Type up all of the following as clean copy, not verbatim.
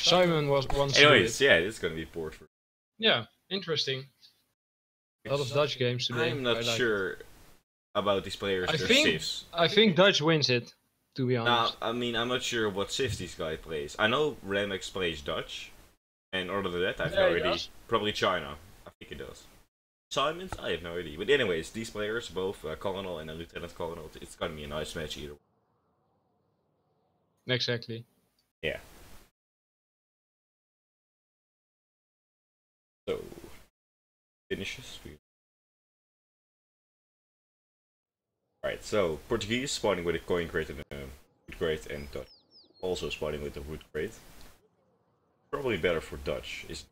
Simon was once to do Anyways, it. yeah, it's gonna be port for. Yeah, interesting. A lot of Dutch games today. I'm not sure about these players. I They're think civs. I think Dutch wins it, to be honest. I mean, I'm not sure what civ this guy plays. I know Ramex plays Dutch, and other than that, I have no he idea. does. Probably China. I think he does. Simons, I have no idea. But anyways, these players, both Colonel and a Lieutenant Colonel, it's gonna be a nice match either. Exactly. Yeah. So finishes. Alright, so Portuguese spawning with a coin crate and a wood crate, and Dutch also spawning with a wood crate. Probably better for Dutch, is.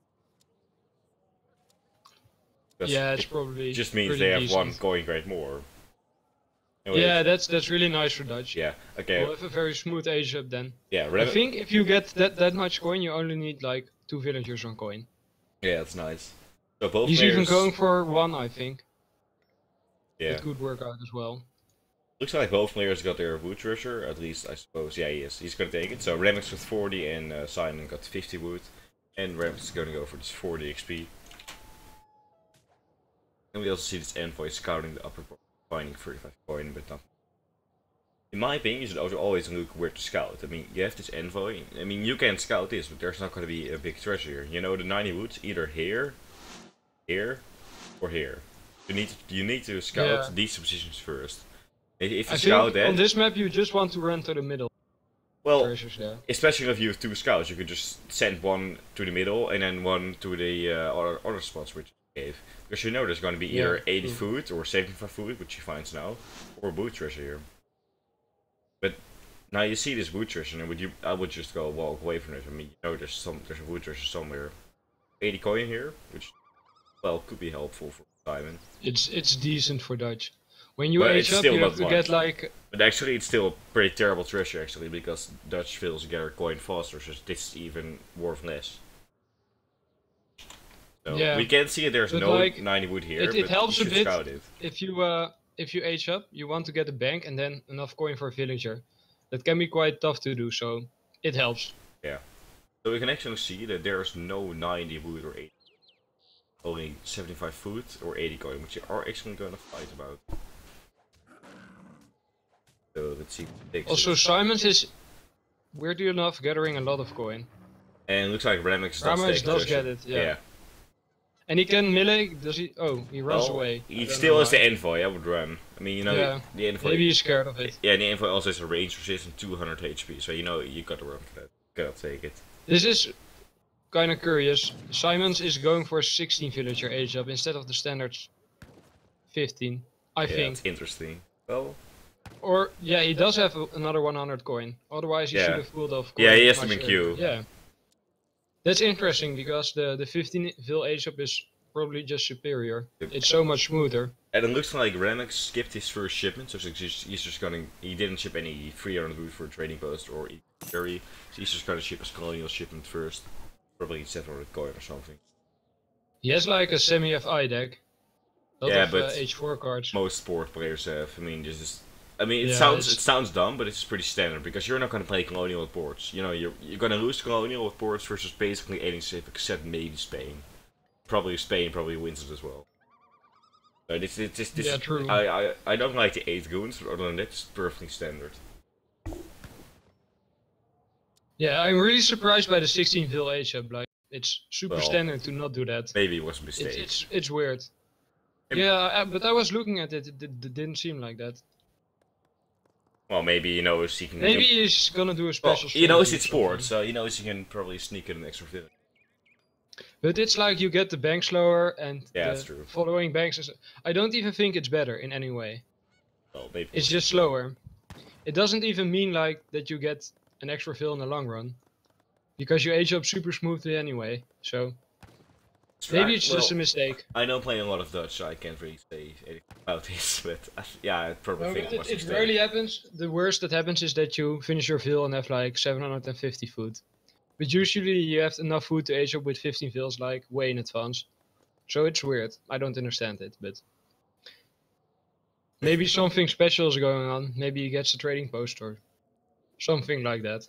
Yeah, it's probably. It just means pretty they have decent. one coin crate more. Anyways, Yeah, that's really nice for Dutch. yeah. Okay. We'll have a very smooth age up then. Yeah. I think if you get that much coin, you only need like 2 villagers on coin. Yeah, that's nice. So both He's players. even going for 1, I think. Yeah. It could work out as well. Looks like both players got their wood treasure, at least I suppose. Yeah, he is. He's gonna take it. So Ramex with 40 and Simon got 50 wood, and Ramex is gonna go for this 40 XP. And we also see this envoy scouting the upper part, finding 35 coin, but nothing. In my opinion, you should also always look where to scout. I mean, you have this envoy. I mean, you can scout this, but there's not gonna be a big treasure here. You know, the 90 wood, either here, here, or here. You need to scout these positions first. If you scout that, on this map you just want to run to the middle. well, especially if you have 2 scouts, you could just send one to the middle and then one to the other spots which you gave. Because you know there's going to be either 80 food or 75 food, which you find now, or boot treasure here. But now you see this boot treasure, and I would just go walk away from it. I mean, you know there's a boot treasure somewhere. 80 coin here, which, well, could be helpful for Simon. It's decent for Dutch. When you age up, you have to get like. But actually, it's still a pretty terrible treasure actually, because Dutch fills gather coin faster, so this is even worth less. So we can see there's no like, 90 wood here. It helps a bit it. if you age up, you want to get a bank and then enough coin for a villager. That can be quite tough to do, so it helps. Yeah. So we can actually see that there's no 90 wood or 80. Only 75 food or 80 coin, which you are actually going to fight about. So let's see. Also, Simons is weirdly enough gathering a lot of coin. And it looks like Ramex does get it, yeah. And he can melee, does he? Oh, he runs away. He still has the envoy, I would run. I mean, you know, the envoy. Maybe he's scared of it. Yeah, the envoy also has a range resistance 200 HP, so you know you gotta run for that. Gotta take it. This is kinda curious. Simons is going for a 16 villager age up instead of the standard 15, I think. That's interesting. Well. Or, yeah, he does have another 100 coin. Otherwise, he should have pulled off coin. Yeah, he has them in queue. Yeah. That's interesting, because the 15 vil age up is probably just superior. It's so much smoother. And it looks like Ramex skipped his first shipment, so he's just gonna. He didn't ship any 300 wood for a trading post or carry, so he's just gonna ship his colonial shipment first. Probably 700 coin or something. He has like a semi-FI deck. But H4 cards. Most sport players have. I mean, this is. I mean, it sounds dumb, but it's pretty standard because you're not gonna play colonial with boards. You know, you're gonna lose colonial with boards versus basically any civ except maybe Spain. Probably Spain wins it as well. True. I don't like the 8 goons, but other than that, it's perfectly standard. Yeah, I'm really surprised by the 16 vil age up. Like, it's super standard to not do that. Maybe it was a mistake. It's weird. Yeah, but I was looking at it. It didn't seem like that. Well, maybe he knows he can. Maybe he's gonna do a special. He knows it's sport, so he knows he can probably sneak in an extra village. But it's like you get the bank slower and that's true. Following banks. I don't even think it's better in any way. Well, maybe it's just slower. It doesn't even mean like that you get an extra fill in the long run, because you age up super smoothly anyway. So maybe it's just a mistake. I don't play a lot of Dutch, so I can't really say anything about this. But yeah, I probably think it was a mistake. It rarely happens. The worst that happens is that you finish your fill and have like 750 food. But usually you have enough food to age up with 15 fills like way in advance. So it's weird. I don't understand it, but maybe something special is going on. Maybe he gets a trading post or something like that.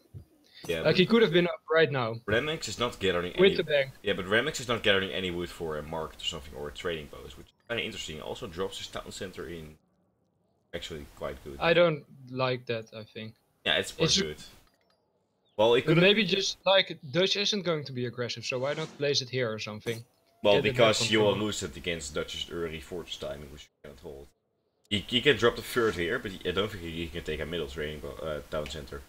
Yeah, Like he could have been up right now. ramex is not gathering with any... the bank. Yeah, but ramex is not gathering any wood for a market or something, or a trading post, which is kind of interesting. Also drops his town center in. Actually quite good. I don't like that, I think. Yeah, it's quite good. Well, it but could maybe just like Dutch isn't going to be aggressive, so why not place it here or something? Well, because you will lose it against Dutch's early fortress timing, which you cannot hold. You can drop the third here, but I don't think you can take a middle trading town center.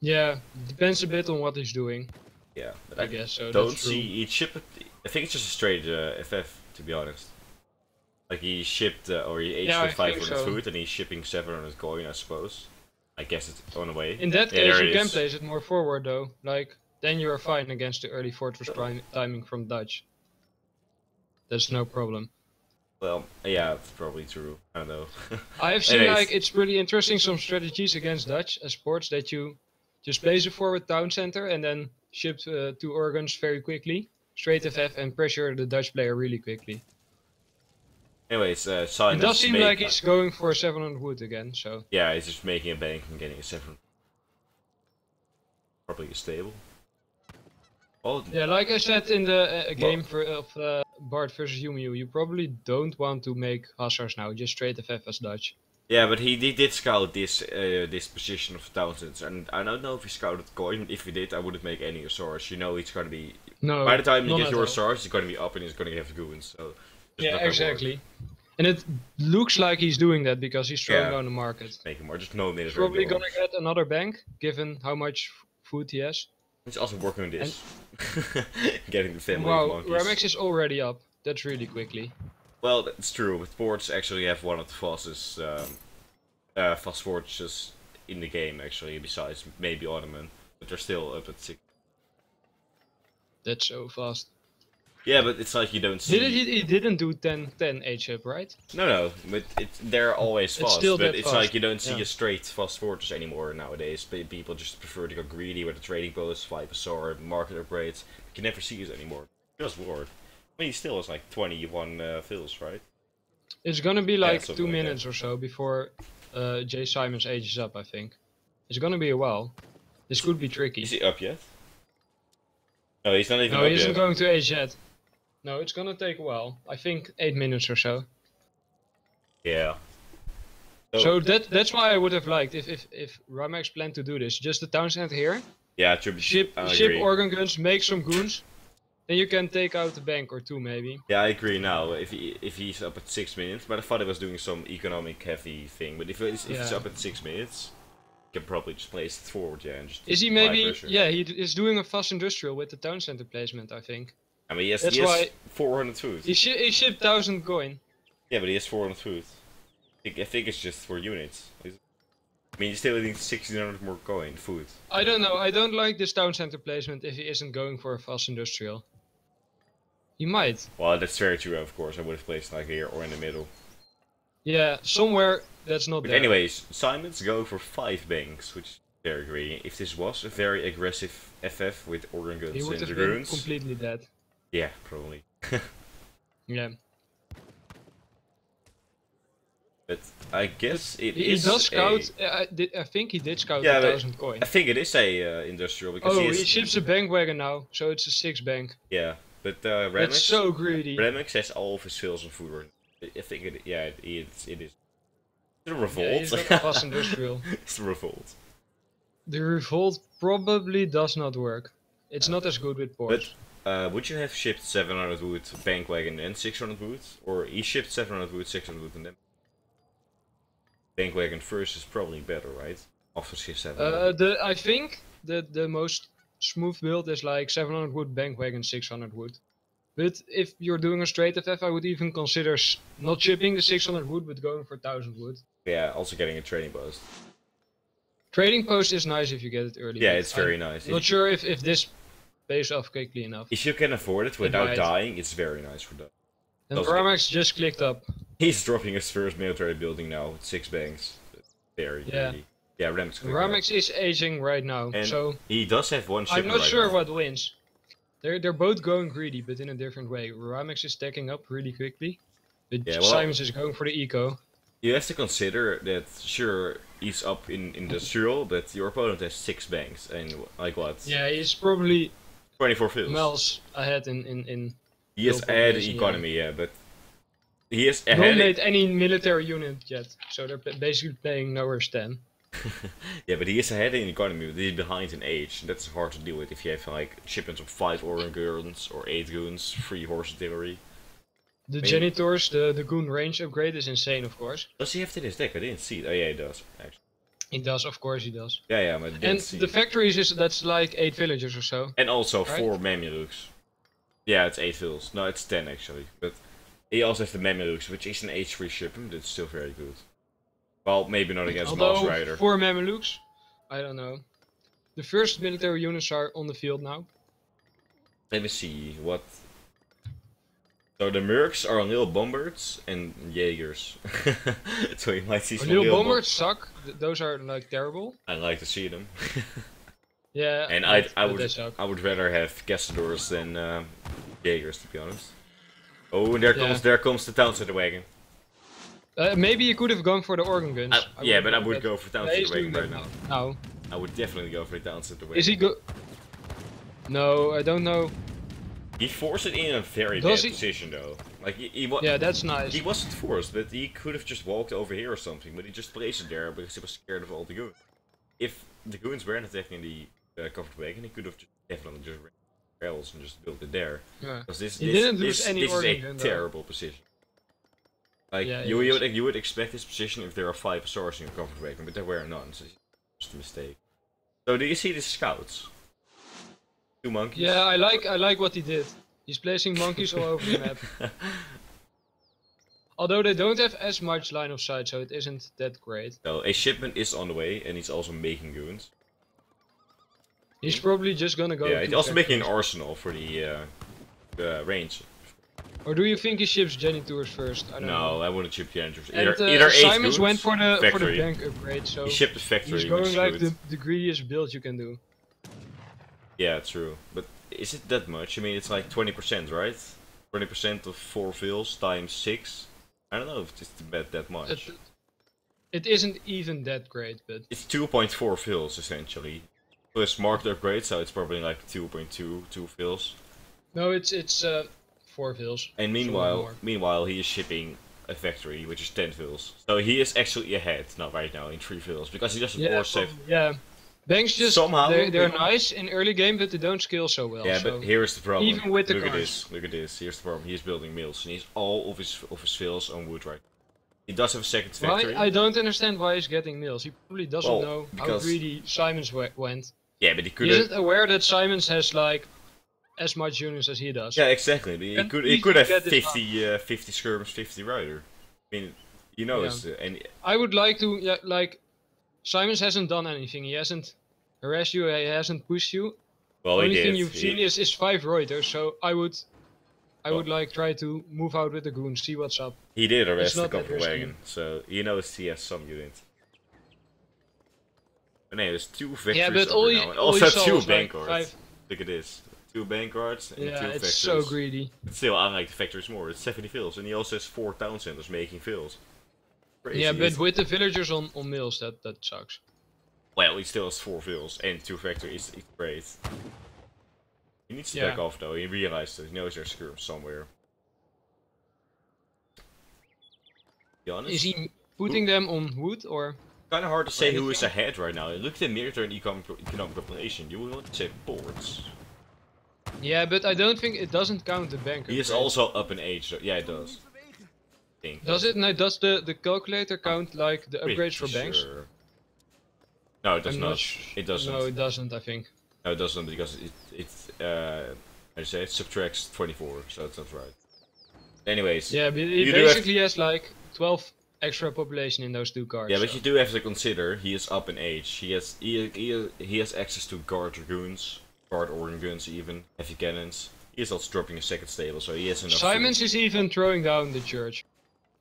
Yeah, depends a bit on what he's doing. Yeah, but I guess so. Don't see he shipped. I think it's just a straight FF, to be honest. Like he shipped or he aged with 500 food and he's shipping 700 coin, I suppose. I guess it's on the way. In that case, you can place it more forward though. Like then you are fine against the early fortress timing from Dutch. That's no problem. Well, yeah, it's probably true. I don't know. I have seen like it's pretty interesting some strategies against Dutch as sports that you just place a forward town center and then ship 2 organs very quickly, straight FF and pressure the Dutch player really quickly. Anyways, Simon. It does seem like he's going for 700 wood again, so. Yeah, he's just making a bank and getting a 700. Probably stable. Well, yeah, like I said in the game of Bart versus Yumiu, you probably don't want to make Hussars now, just straight FF as Dutch. Yeah, but he did scout this this position of thousands, and I don't know if he scouted coin. If he did, I wouldn't make any Hussars. You know, it's gonna be. No. By the time you get your Hussars, he's gonna be up and he's gonna have goons. So. Yeah, exactly. And it looks like he's doing that because he's throwing down the market. Make more, just no minutes. He's probably gonna get another bank, given how much food he has. He's also working on this. Getting the family wow, monkeys. ramex is already up. That's really quickly. Well, that's true. With ports actually have one of the fastest fast fortresses in the game, actually, besides maybe Ottoman. But they're still up at 6. That's so fast. Yeah, but it's like you don't see... He didn't do 10 H-up, right? No, but they're always fast. But it's fast. like you don't see a straight fast fortress anymore nowadays. People just prefer to go greedy with the trading posts, 5 sword, market upgrades. You can never see it anymore. Just Lord. I mean, he still has like 21 fills, right? It's gonna be like 2 minutes or so before jsimons ages up, I think. It's gonna be a while. This could be tricky. Is he up yet? No, he's not even up yet. No, he isn't yet. going to age yet. No, it's gonna take a while. I think 8 minutes or so. Yeah. So that's why I would have liked if ramex planned to do this. Just the town center here. Yeah, ship organ guns, make some goons. Then you can take out a bank or 2 maybe. Yeah, I agree now. If he's up at 6 minutes, but I thought he was doing some economic heavy thing. But if he's up at 6 minutes, you can probably just place it forward, yeah, and just. Is he maybe? Yeah, he is doing a fast industrial with the town center placement, I think. I mean, he has 400 food. He shipped 1000 coin. Yeah, but he has 400 food. I think it's just for units. I mean, he still needs 1600 more coin food. I don't know. I don't like this town center placement if he isn't going for a fast industrial. He might. Well, that's very true, of course. I would have placed like here or in the middle. Yeah, somewhere that's not there. Anyways, Simons go for 5 banks, which is very greedy. If this was a very aggressive FF with organ guns and dragoons... He would have been completely dead. Yeah, probably. Yeah. But I guess he does scout. I think he did scout 1000 coin. I think it is a industrial because he ships a bank wagon now, so it's a 6 bank. Yeah, but ramex. It's so greedy. Ramex has all of his fills and food. I think it is. It's a revolt. Yeah, he's got a fast industrial. It's a revolt. The revolt probably does not work. It's not as good with ports. But would you have shipped 700 wood bank wagon and 600 wood, or he shipped 700 wood, 600 wood, and then bank wagon first is probably better, right? After shift 700. I think the most smooth build is like 700 wood bank wagon, 600 wood. But if you're doing a straight FF, I would even consider not shipping the 600 wood, but going for 1000 wood. Yeah, also getting a trading post. Trading post is nice if you get it early. Yeah, it's very nice. Not sure if this pays off quickly enough. If you can afford it without dying, it's very nice for that. And ramex just clicked up. He's dropping his first military building now with 6 banks. Very greedy. Yeah, ramex is aging right now, and so he does have one ship. I'm not sure what wins. They're both going greedy, but in a different way. Ramex is stacking up really quickly, but Simons is going for the eco. You have to consider that, sure, he's up in industrial, but your opponent has 6 banks, and like what? Yeah, he's probably 24 fields. miles ahead in He is ahead in economy, yeah, but he is ahead. Don't made any military unit yet, so they're basically playing nowhere's 10. Yeah, but he is ahead in economy, but he's behind in age. And that's hard to deal with if you have like shipments of 5 Oregon goons or 8 goons, 3 horse artillery. The Janitors, the goon range upgrade is insane, of course. Does he have it in his deck? I didn't see it. Oh yeah, he does, actually. He does, of course he does. Yeah, yeah, but I didn't see the factories, that's like 8 villagers or so. And also right? 4 Mamelukes. Yeah, it's 8 vills. No, it's 10 actually. But he also has the Mamelukes, which is an H3 shipment, but it's still very good. Well, maybe not against Mars Rider. 4 Mamelukes? I don't know. The first military units are on the field now. Let me see what. So the Mercs are little bombards and Jaegers. So you might see some little bombards suck. Those are like terrible. I like to see them. Yeah. And I would rather have Castadors than Jaegers, to be honest. Oh, and there comes the town center wagon. Maybe you could have gone for the organ guns. Yeah, but I would go for town center wagon right now. No. I would definitely go for the town center wagon. Is he go? No, I don't know. He forced it in a very bad position though. Like yeah, that's nice. He wasn't forced, but he could have just walked over here or something. But he just placed it there because he was scared of all the goons. If the goons weren't attacking the covered wagon, he could have definitely just ran rails and just built it there. Yeah. Because this is a terrible position. Like yeah, you would expect this position if there are 5 stars in your covered wagon, but there were none. So it's just a mistake. So do you see the scouts? 2 monkeys. Yeah, I like what he did. He's placing monkeys all over the map. Although they don't have as much line of sight, so it isn't that great. So a shipment is on the way, and he's also making goons. He's probably just gonna go. Yeah, he's also making an arsenal for the range. Or do you think he ships Janitors first? I don't know. I wouldn't ship Janitors. Either Simons went for the bank upgrade, so he shipped the factory. He's going like the greediest build you can do. Yeah, true. But is it that much? I mean, it's like 20%, right? 20% of 4 fills times 6. I don't know if it's that much. It isn't even that great, but it's 2.4 fills essentially. Plus marked upgrade, so it's probably like 2.2 fills. No, it's 4 fills. And meanwhile, he is shipping a factory which is 10 fills. So he is actually ahead right now in 3 fills because he doesn't force save. Yeah. Banks just somehow they're nice in early game, but they don't scale so well. Yeah, but here's the problem. Even with the look at this. Here's the problem. He's building mills, and he's all of his fills on wood right now. He does have a second factory. I don't understand why he's getting mills. He probably doesn't know how greedy Simons went. Yeah, but he could. He isn't aware that Simons has like as much units as he does. Yeah, exactly. He could have 50 skirmish, 50 rider. I mean, he knows. And I would like to like. Simons hasn't done anything. He hasn't harassed you. He hasn't pushed you. Well, the only thing you've seen is 5 Reuters. So I would like try to move out with the goons, see what's up. He did arrest the covered wagon, so he knows he has some units. But no, there's 2 victories now, and also 2 bank guards. Look at this. 2 bank guards and 2 factories. It's so greedy. But still, I like the factories more. It's 70 fills, and he also has 4 town centers making fills. Crazy. Yeah, but with the villagers on mills, that sucks. Well, he still has 4 vills and 2 factories. It's great. He needs to back off though. He realized that he knows there's skirms somewhere. Be honest. Is he putting them on wood or? Kind of hard to say who is ahead right now. Look at the military and economic population. You will say ports. Yeah, but I don't think it doesn't count the bank. He is also up in age. So yeah, it does. Does it? No, does the calculator count like the upgrades for banks? No, it does not. It doesn't. No, it doesn't. I think. No, it doesn't because it subtracts 24, so that's not right. Anyways. Yeah, but it basically has like 12 extra population in those 2 cards. Yeah, but you do have to consider he is up in age. He has access to guard dragoons, guard organ guns, even heavy cannons. He is also dropping a second stable, so he has enough. Simons is even throwing down the church.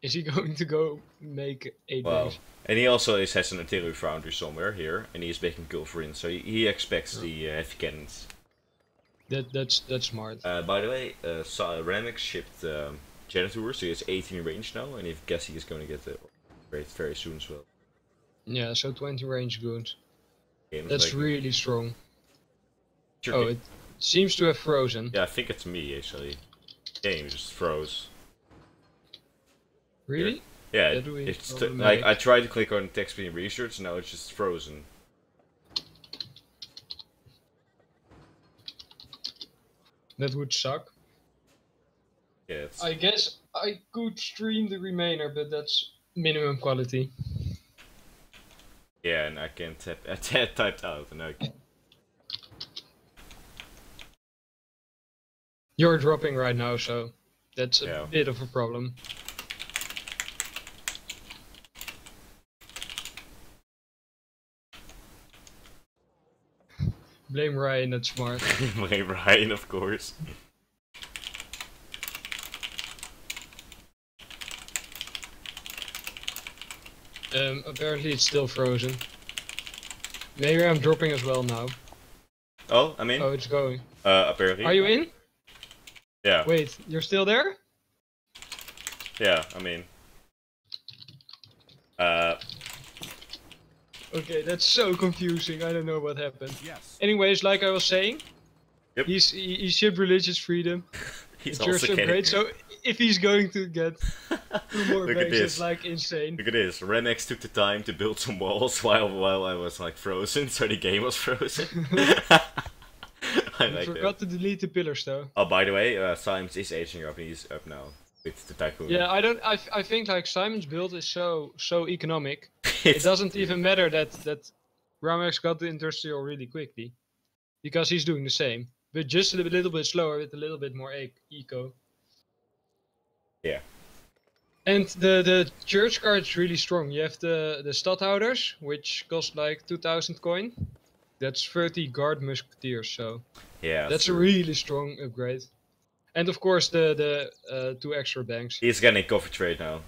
Is he going to go make 8 banks? And he also has an artillery foundry somewhere here, and he is making Gulfrin, so he expects the heavy cannons. That's smart. By the way, Ramex shipped Janitors, so he has 18 range now, and I guess he is going to get the upgrade very soon as well. Yeah, so 20 range goons. Games That's like, really strong. sure, Oh, it seems to have frozen. yeah, I think it's me actually. Game just froze. Really? Here. Yeah, it's like I tried to click on text being research, now it's just frozen. That would suck. Yeah, I guess I could stream the remainder, but that's minimum quality. Yeah, and I can't I typed out and I can't. You're dropping right now, so that's a bit of a problem. Blame Ryan, that's smart. Blame Ryan, of course. Apparently it's still frozen. Maybe I'm dropping as well now. Oh, I'm in? Oh, it's going. Apparently. Are you in? Yeah. Wait, you're still there? Yeah, I'm in. Okay, that's so confusing. I don't know what happened. Yes. Anyways, like I was saying, yep. he shipped religious freedom. He's the church upgrade. So if he's going to get 2 more banks, it's like insane. Look at this. Ramex took the time to build some walls while I was like frozen, so the game was frozen. I like forgot to delete the pillars though. Oh, by the way, Simons is aging up. He's up now with the tycoon. Yeah, I think like Simon's build is so economic. It doesn't even matter that Ramex got the industrial really quickly, because he's doing the same, but just a little bit slower with a little bit more eco. Yeah. And the church card is really strong. You have the stadhouders, which cost like 2000 coin. That's 30 guard musketeers, so yeah, that's a really strong upgrade. And of course the 2 extra banks. He's getting coffee trade now,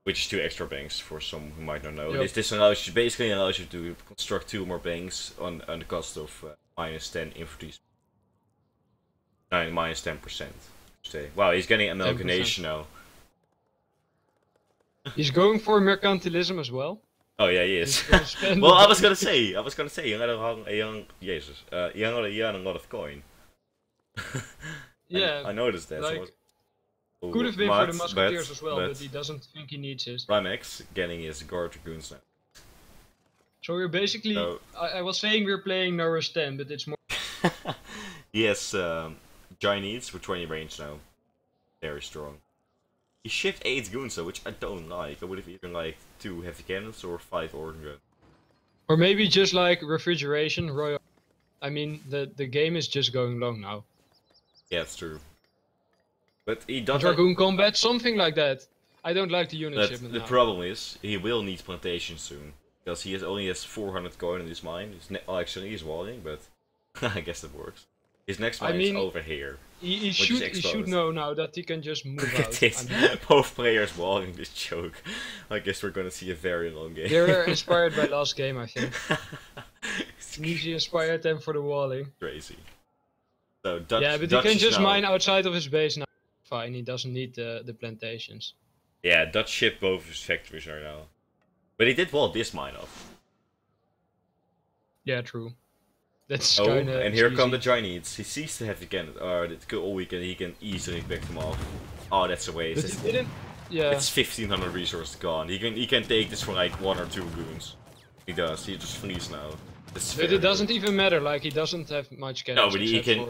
which is 2 extra banks for some who might not know. Yep. This basically allows you to construct 2 more banks on the cost of -10 infantry. Minus 10%. Wow, he's getting amalgamation now. He's going for mercantilism as well. Oh yeah, he is. Well, I was gonna say, you had a young Jesus, you had a lot of coin. Yeah, I noticed that. Like, could have been for the musketeers as well, but he doesn't think he needs it. Ramex getting his guard dragoons now. So we're basically, so, I was saying we're playing Norris 10, but it's more. Yes, Chinese for 20 range now. Very strong. He shipped 8 goons though, which I don't like. I would have either like 2 heavy cannons or 5 organ guns. Or maybe just like refrigeration, royal. I mean, the game is just going long now. Yeah, it's true. But he doesn't. Dragoon combat, something like that. I don't like the unit shipment The now. problem is, he will need plantation soon. Because he only has 400 coin in his mine. Actually, he's walling, but I guess that works. His next mine is over here. He should know now that he can just move out. This. Both players walling this joke. I guess we're gonna see a very long game. They were inspired by last game, I think. Easy inspired them for the walling. Crazy. So Dutch, yeah, but he can just mine outside of his base now. Fine, he doesn't need the plantations. Yeah, Dutch shipped both of his factories right now. But he did wall this mine off. Yeah, true. That's and here come the Chinese. He sees the heavy cannon. All weekend he can easily pick them off. Oh, that's a waste. But he didn't. Yeah. It's 1500 resources gone. He can take this for like 1 or 2 goons. He does. He just flees now. But it doesn't even matter. Like he doesn't have much cannons. No, but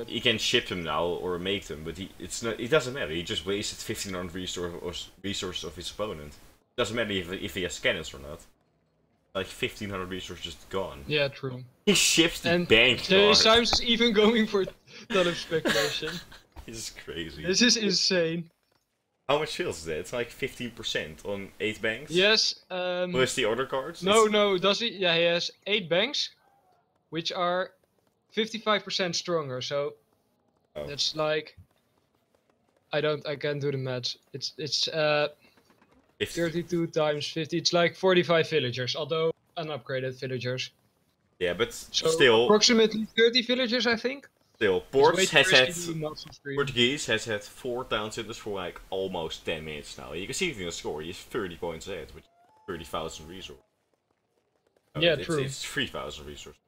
he can ship them now or make them. But it doesn't matter. He just wasted 1500 resources of his opponent. It doesn't matter if he has cannons or not. Like 1500 resources just gone. Yeah, true. He ships the bank card. Sometimes is even going for a ton of speculation. This is crazy. This is insane. How much feels is that? It's like 15% on 8 banks? Yes. Plus the other cards? No, does he? Yeah, he has 8 banks, which are 55% stronger, so that's like... I can't do the math. It's 32 times 50, it's like 45 villagers, although unupgraded villagers. Yeah, but so still... approximately 30 villagers, I think? Still, Portuguese has had 4 town centers for like almost 10 minutes now. You can see it in the score, he's 30 points ahead. Which 30,000 resources. Oh, yeah, it's, true. It's 3,000 resources.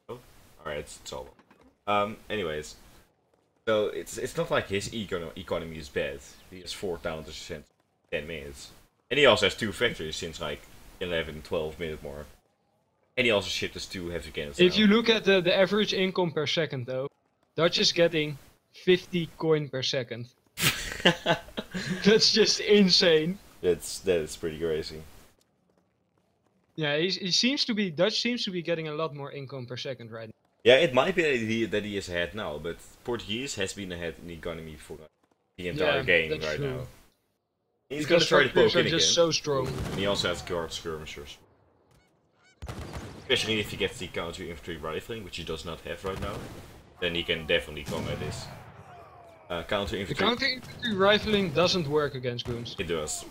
Oh, alright, it's all. Anyways, so it's not like his economy is bad. He has 4 towns in 10 minutes, and he also has 2 factories since like 11, 12 minute mark. And he also shipped us 2 heavy cannons. If you look at the average income per second, though, Dutch is getting 50 coin per second. That's just insane. That is pretty crazy. Yeah, Dutch seems to be getting a lot more income per second right now. Yeah, it might be that he is ahead now, but Portuguese has been ahead in the economy for the entire game right now. He's gonna try to poke in again. Just so strong. And he also has guard skirmishers. Especially if he gets the counter infantry rifling, which he does not have right now, then he can definitely come at this. Counter infantry. The counter infantry rifling doesn't work against goons. It does.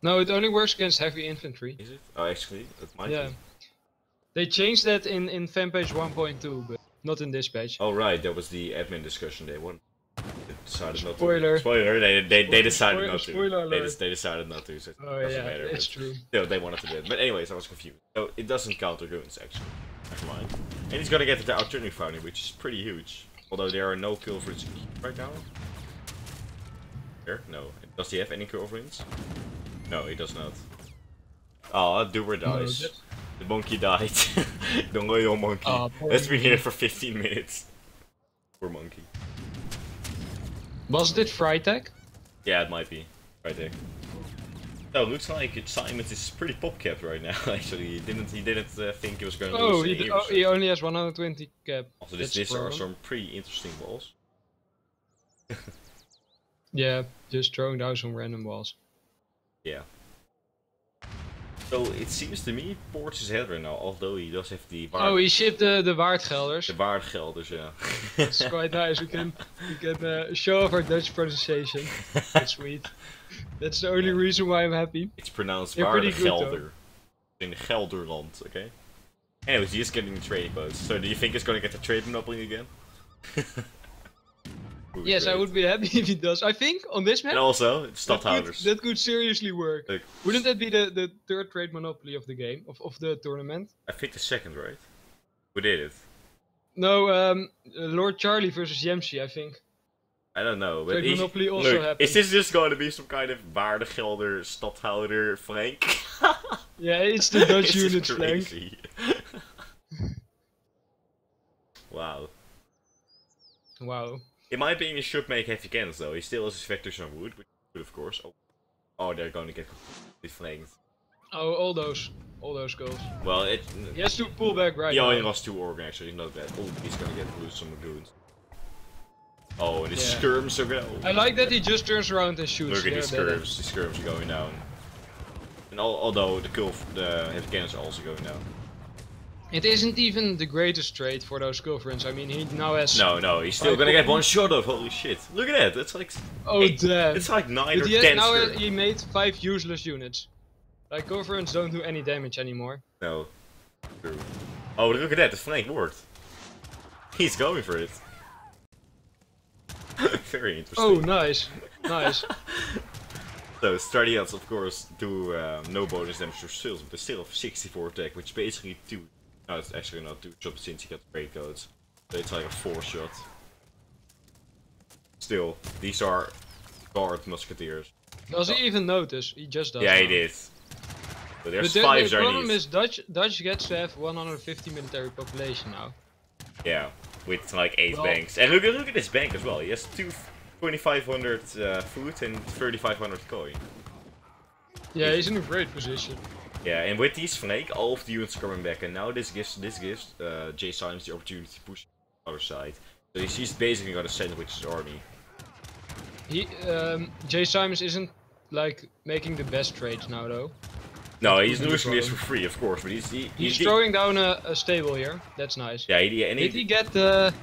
No, it only works against heavy infantry. Is it? Oh, actually, it might be. They changed that in fan page 1.2, but not in this page. Oh right, that was the admin discussion they won. They decided not Spoiler. to. Spoiler. They decided not to. Spoiler alert. They decided not to. So it Oh doesn't yeah, matter, it's true. No, they wanted to do it. But anyways, I was confused. So it doesn't counter goons actually. Never mind. And he's gonna get the artillery foundry, which is pretty huge. Although there are no kill fruits right now. There? No. Does he have any kill fruits? No, he does not. Oh, Doer dies. No, the monkey died. The royal monkey. Oh, It's been here for 15 minutes. Poor monkey. Was it Freitag? Yeah, it might be. Freitag. So looks like Simons is pretty pop capped right now. Actually, he didn't think he was going to lose. He only has 120 cap. Also, these are some pretty interesting balls. Yeah, just throwing down some random balls. Yeah. So it seems to me Poort's is ahead right now, although he does have the he shipped the Waardgelders. The Waardgelders, yeah. It's quite nice. We can show off our Dutch pronunciation. That's sweet. That's the only reason why I'm happy. It's pronounced Waardgelder. In Gelderland, okay? Anyways, he is getting the trading post. So do you think he's gonna get the trade monopoly again? Yes, great. I would be happy if he does. I think on this map. And also, it's stadhouders. That could seriously work. Like, wouldn't that be the third trade monopoly of the game, of the tournament? I think the second, right? Who did it? No, Lord Charlie versus Yemsi, I think. I don't know, but trade monopoly also happened. Is this just going to be some kind of Waardgelder, stadhouder flank? Yeah, it's the Dutch unit flank. Wow. Wow. In my opinion, he should make heavy cannons though. He still has his vectors on wood, which is good of course. Oh, they're going to get completely flanked. Oh, all those goals. Well, he has to pull back right now. now. He only lost 2 organ actually, not bad. Oh, he's going to get loose some goons. Oh, and his skirms are going. I like that he just turns around and shoots. Look at his skirms. The skirms are going down. And although the heavy cannons are also going down. It isn't even the greatest trade for those girlfriends. I mean, he now has. No, he's still gonna get 1 shot off. Holy shit! Look at that. That's like. Oh damn! It's like 9 or 10 skirms. Now he made 5 useless units. Like girlfriends don't do any damage anymore. No. True. Oh, look at that. The flank worked. He's going for it. Very interesting. Oh, nice, nice. So Stradians, of course, do no bonus damage to skills, but they still have 64 attack, which is basically 2. No, it's actually not 2 shots since he got great codes. So it's like a 4 shot. Still, these are guard musketeers. Does he even notice? He just does. Yeah, he did. But there's 5 the problem is Dutch gets to have 150 military population now. Yeah, with like 8 banks. And look at this bank as well. He has 2,500 food and 3,500 coin. Yeah, he's in a great position. Yeah, and with these flank, all of the units are coming back, and now this gives jsimons the opportunity to push the other side. So he's basically gonna sandwich his army. jsimons isn't like making the best trades now though. No, he's losing this for free, of course, but he's throwing down a stable here. That's nice. Yeah, did he get the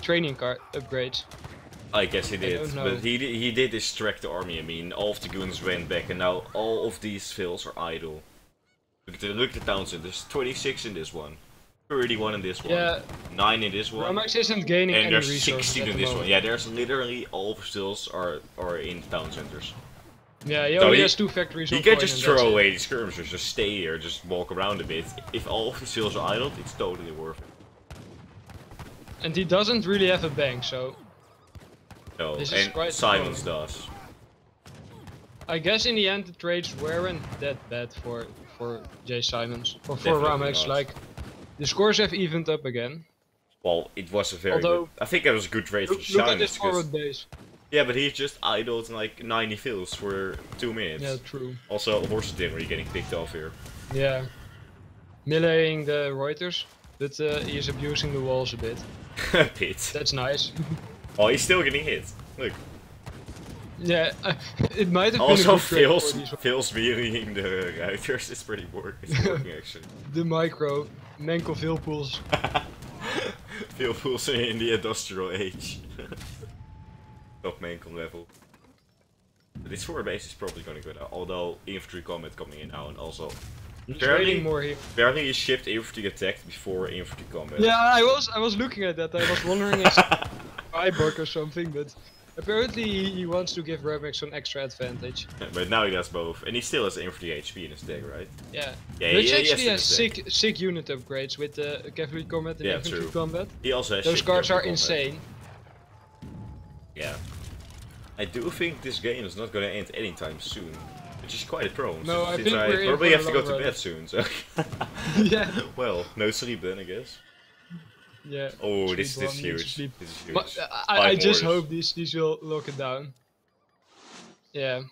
training card upgrades? I guess he did, but he did distract the army. I mean, all of the goons went back, and now all of these fields are idle. Look at the townsend. There's 26 in this one, 31 in this one, 9 in this one. Ramex isn't gaining and any there's resources 16 in this one. Yeah, there's literally all of the stills are in town centers. Yeah, he So only has 2 factories on He can coin just and throw that's it. away the skirmishers, just stay here, just walk around a bit. If all of his fields are idled, it's totally worth it. And he doesn't really have a bank, so... No, This is and quite Simons annoying. does. I guess in the end the trades weren't that bad for jsimons. Or for Definitely Ramex, not. like... The scores have evened up again. Well, it was a very Although, good... I think it was a good trade for Look at his Simons. forward days. Yeah, but he just idled like 90 fields for 2 minutes. Yeah, true. Also, RO64 getting picked off here. Yeah. Meleeing the Reuters, but he is abusing the walls a bit. A bit. That's nice. Oh, he's still getting hit. Look. Yeah, it might have Also, been a good trade for these Phil's mealing the Ruiters. It's pretty it's working actually. The micro, Menkel Vilpools. Phil pulls in the industrial age. Top Menkel level. But this 4 base is probably gonna go down, although infantry combat coming in now and also... Trading more here. Apparently he shipped infantry attack before infantry combat. Yeah, I was looking at that. I was wondering if bug or something, but apparently he wants to give Ramex some extra advantage. Yeah, but now he does both, and he still has infantry HP in his deck, right? Yeah. Yeah, Which he actually has sick sick unit upgrades with cavalry combat and infantry true. combat. He also has Those shit cards are cavalry combat. insane. Yeah. I do think this game is not gonna end anytime soon. Which is quite a problem. No, I since think I we're in probably for have the to go long to run. bed soon, so... Yeah. Well, no sleep then, I guess. Yeah. Oh, sleep this one, is need to huge. sleep. This is huge. But Five I just mortars. hope these will lock it down. Yeah,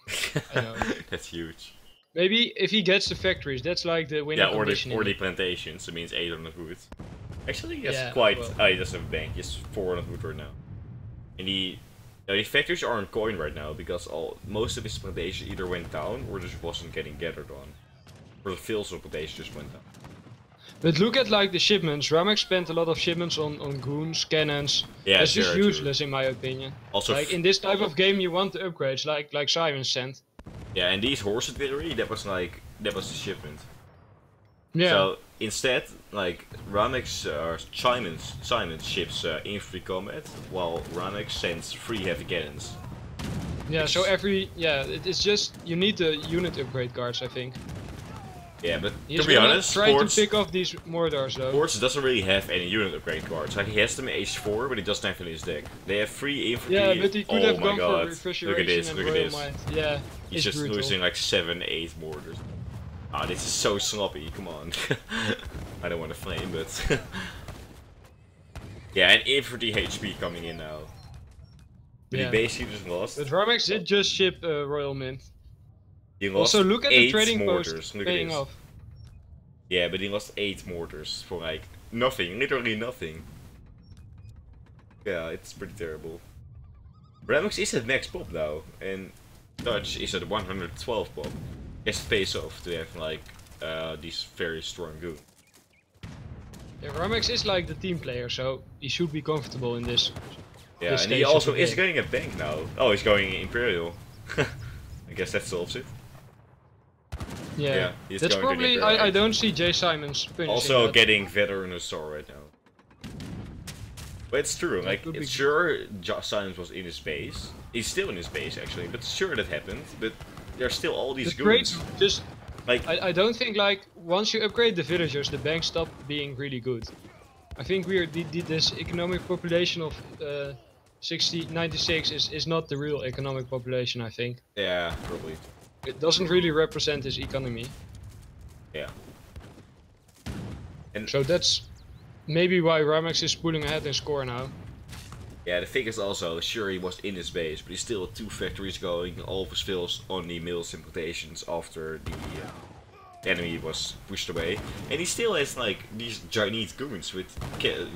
I know. That's huge. Maybe if he gets the factories, that's like the winning Yeah, or condition. the plantations, it means 800 wood. Actually, he has Yeah, quite... well. Oh, he doesn't have a bank, he has 400 wood right now. And the factories are on coin right now, because most of his plantations either went down, or just wasn't getting gathered on. Or the fields of plantations just went down. But look at like the shipments. Ramex spent a lot of shipments on goons, cannons. Yeah, That's just sure, useless in my opinion. Also, Like in this type of game you want the upgrades like Simon sent. yeah, and these horse artillery, that was the shipment. Yeah. So instead, like Ramex Simon ships infantry combat, while Ramex sends 3 heavy cannons. Yeah, so it's just you need the unit upgrade cards, I think. Yeah, but He's to be gonna honest, try to Sports pick off these mortars though. doesn't really have any unit upgrade cards. Like he has them H4, but he doesn't have in his deck. They have 3 infantry. Yeah, but he could have my gone god! for refrigeration Look at and this! royal mind. Yeah, He's it's just brutal. losing like 7-8 mortars. Ah, this is so sloppy. Come on. I don't want to flame, but yeah, and infantry HP coming in now. But Yeah. he basically just lost. But Ramex did just ship Royal Mint. He lost Also, look at the 8 trading mortars. post Look at paying this. off. Yeah, but he lost 8 mortars for like nothing, literally nothing. Yeah, it's pretty terrible. Ramex is at max pop now, and Dutch is at 112 pop. Yes, it pays off to have like these very strong goons. Yeah, Ramex is like the team player, so he should be comfortable in this. Yeah, this and he stage of also the is game. getting a bank now. Oh, he's going Imperial. I guess that solves it. Yeah, he's that's going to probably. Imperial. I don't see Simons punishing Also that. getting veteran Assault right now. But it's true, That like, could be it's sure Simons was in his base. He's still in his base actually, but sure that happened, but there's still all these The trade goons. just. Like, I don't think like once you upgrade the villagers, the banks stop being really good. I think this economic population of 96 is not the real economic population. I think yeah, probably. it doesn't really represent his economy. Yeah. And So that's maybe why Ramex is pulling ahead in score now. yeah, the thing is also, sure he was in his base, but he still had 2 factories going, all of his fields on the mills implementations after the enemy was pushed away. And he still has like these giant goons with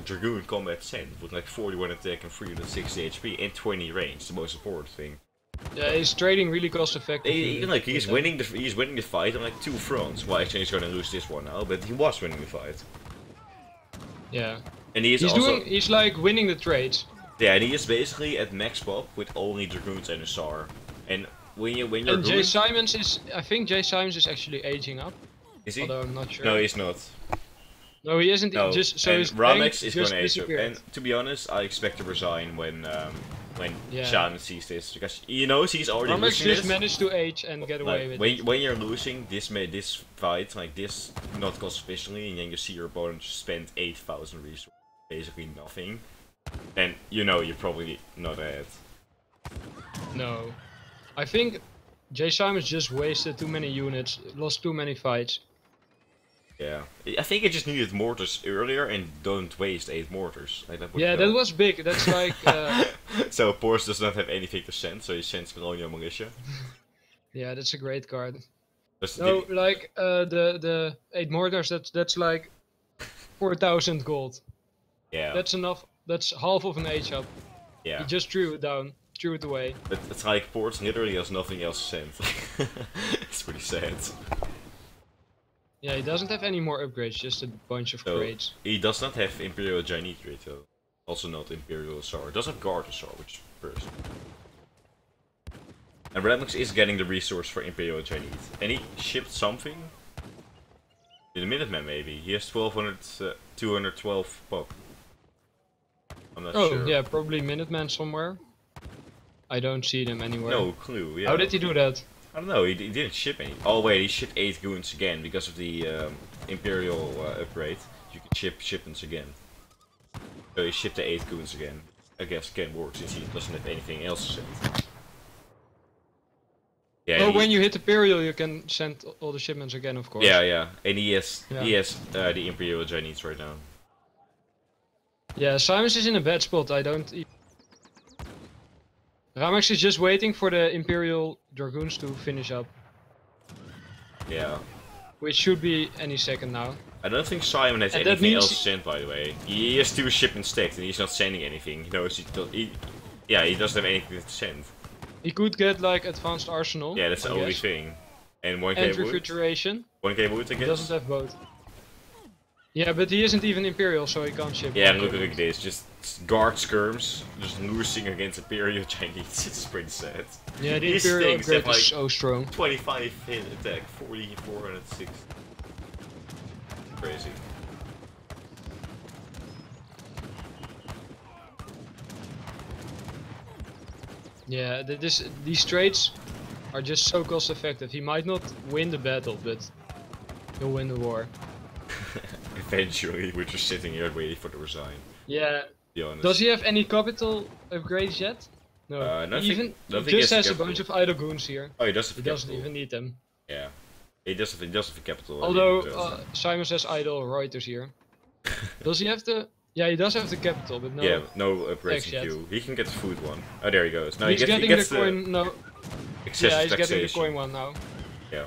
Dragoon Combat Send, with like 41 attack and 360 HP and 20 range, the most important thing. Yeah, he's trading really cost effectively. Like he's winning the fight on like 2 fronts. Well, actually he's gonna lose this one now, but he was winning the fight. Yeah. And He's like winning the trades. Yeah, and he is basically at max pop with only Dragoons and a SAR. And when you're And Simons is, I think Simons is actually aging up. Is he? Although I'm not sure. No, he's not. No, he isn't. No, Just so and his bank Ramex is just gonna age up. disappeared. And to be honest, I expect to resign when when Sean sees this, because he knows he's already ramex losing just this. managed to age and get away with it. When you're losing this fight, like this, not cost sufficiently, and then you see your opponent spend 8,000 resources, basically nothing, then you know you're probably not ahead. No. I think jsimons just wasted too many units, lost too many fights. Yeah, I think it just needed mortars earlier and don't waste 8 mortars. Like, that that was big. That's like. So Porce does not have anything to send, so he sends colonial militia. Yeah, that's a great card. Just No, like the 8 mortars. That's like 4,000 gold. Yeah. That's enough. That's half of an age up. Yeah. He just threw it down, threw it away. But it's like Porce literally has nothing else to send. It's pretty sad. Yeah, he doesn't have any more upgrades, just a bunch of crates. He does not have Imperial Chinese Crate though. Also not Imperial Assault. It does have Guard Assault, which is first. And ramex is getting the resource for Imperial Chinese. And he shipped something? The Minuteman maybe. He has 212 pop. I'm not sure. Oh, yeah, probably Minuteman somewhere. I don't see them anywhere. No clue, yeah. How did he do that? I don't know, he didn't ship any. Oh wait, he shipped 8 goons again because of the Imperial upgrade. You can ship shipments again. So he shipped the 8 goons again. I guess can work since he doesn't have anything else to send. Yeah. Oh, when you hit Imperial, you can send all the shipments again, of course. Yeah, and he has the Imperial Chinese right now. Yeah, Simons is in a bad spot. I don't. Ramex is just waiting for the Imperial Dragoons to finish up. Yeah. Which should be any second now. I don't think Simon has anything else to send, by the way. He has 2 shipments stacked and he's not sending anything. He knows he doesn't have anything to send. He could get like advanced arsenal. Yeah, that's the only thing. And 1k wood. Refrigeration. 1k wood, I guess. He doesn't have both. Yeah, but he isn't even Imperial, so he can't ship. Yeah, look at this. Just guard skirms, just losing against Imperial Chinese. It's pretty sad. Yeah, the Imperial upgrade is so strong. 25 hit attack, 406. Crazy. Yeah, these trades are just so cost effective. He might not win the battle, but he'll win the war. Eventually, we're just sitting here waiting for the resign. Yeah. Be honest. Does he have any capital upgrades yet? No. He just has a bunch of idle goons here. Oh, he does. He doesn't even need them. Yeah. He doesn't have a capital. Although Simon says idle Reuters here. Does he have the? Yeah, he does have the capital, but no. Yeah, no upgrades in queue. He can get the food one. Oh, there he goes. Now he's getting the coin. No. Yeah, he's getting the coin one now. Yeah.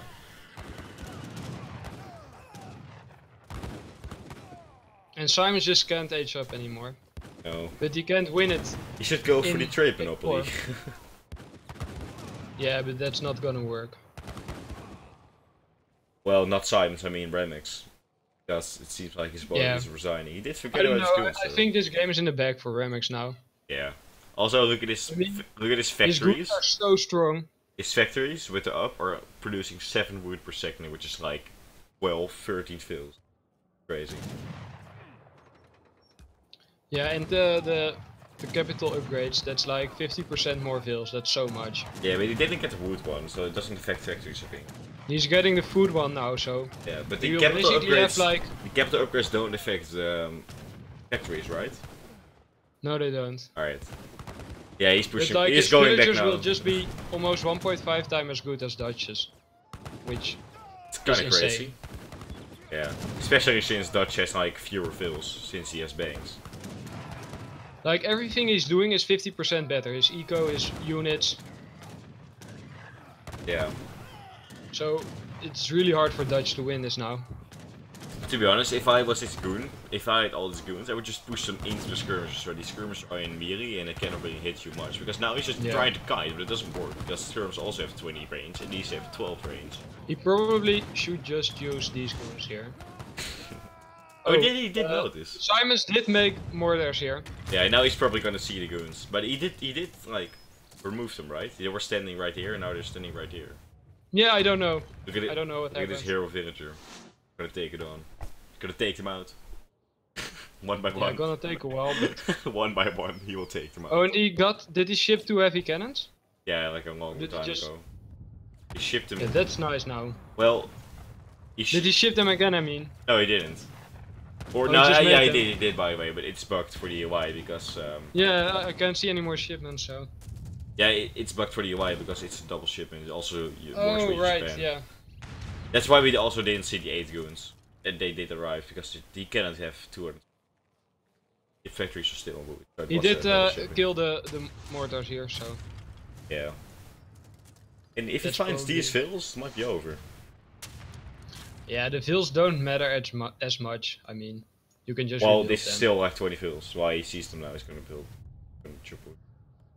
And Simon just can't age up anymore. No. But he can't win it. He should go for the trade monopoly. Yeah, but that's not gonna work. Well, not Simons, I mean ramex. Because it seems like his opponent is resigning. He did forget about his goons. I think this game is in the bag for ramex now. Yeah. Also, look at his factories. His goons are so strong. His factories with the up are producing 7 wood per second, which is like 12, 13 fills. Crazy. Yeah, and the capital upgrades, that's like 50% more vills, that's so much. Yeah, but he didn't get the wood one, so it doesn't affect factories, I think. He's getting the food one now, so... Yeah, but the capital upgrades don't affect factories, right? No, they don't. Alright. Yeah, he's pushing. But, like, he's going back now. his villagers will just be almost 1.5 times as good as Dutch's. Which it's kinda crazy. Yeah. Especially since Dutch has like fewer fills, since he has banks. Like, everything he's doing is 50% better. His eco, his units. Yeah. So, it's really hard for Dutch to win this now. To be honest, if I was his goon, if I had all these goons, I would just push them into the skirmishers, so these skirmishers are in melee and it cannot really hit you much. Because now he's just trying to kite, but it doesn't work, because skirmishers also have 20 range, and these have 12 range. He probably should just use these goons here. He did notice. Simons did make mortars here. Yeah, now he's probably gonna see the goons. But he did like, remove them, right? They were standing right here, and now they're standing right here. Yeah, I don't know. Look at it. I don't know what happened. Look at this hero villager. Gonna take it on. Gonna take them out. One by Yeah, one. gonna take a while, but... One by one, he will take them out. Oh, and did he ship 2 heavy cannons? Yeah, like a long time ago. He shipped them. Yeah, that's nice now. Well, did he ship them again, I mean? No, he didn't. Or oh, no, yeah, he did by the way, but it's bugged for the UI because... yeah, I can't see any more shipments, so... Yeah, it's bugged for the UI because it's a double shipment. It also works with right, Japan. yeah. That's why we also didn't see the 8 goons. And they did arrive because he cannot have 200. The factories are still on board. So he did kill the mortars here, so... Yeah. And if he finds these fills, it might be over. Yeah, the fills don't matter as much. I mean, you can just. Well, they still have 20 fills. Why he sees them now, he's gonna build.